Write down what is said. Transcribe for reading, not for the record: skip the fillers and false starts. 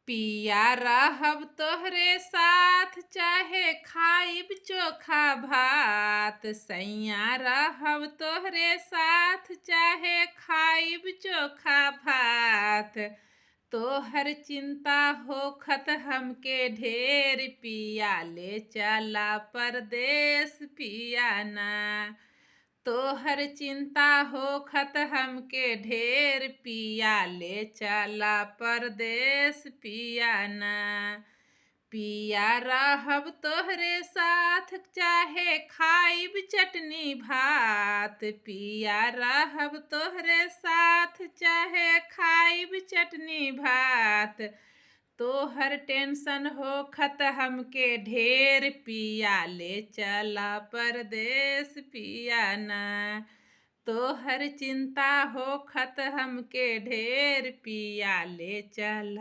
पिया रहब तोहरे साथ चाहे खाइब चोखा भात। सैया रहब तोहरे साथ चाहे खाइब चोखा भात। तोहर चिंता होखत हमके ढेर पिया ले चला परदेस पिया ना। तोहर चिंता होखत हमके ढेर पिया ले चला परदेस पिया ना। पिया रहब तोहरे साथ चाहे खाइब चटनी भात। पिया रहब तोहरे साथ चाहे खाइब चटनी भात। तोहर टेंशन होखत हमके ढेर पिया ले चला परदेस पिया ना। तोहर चिंता होखत हमके ढेर पिया ले चला।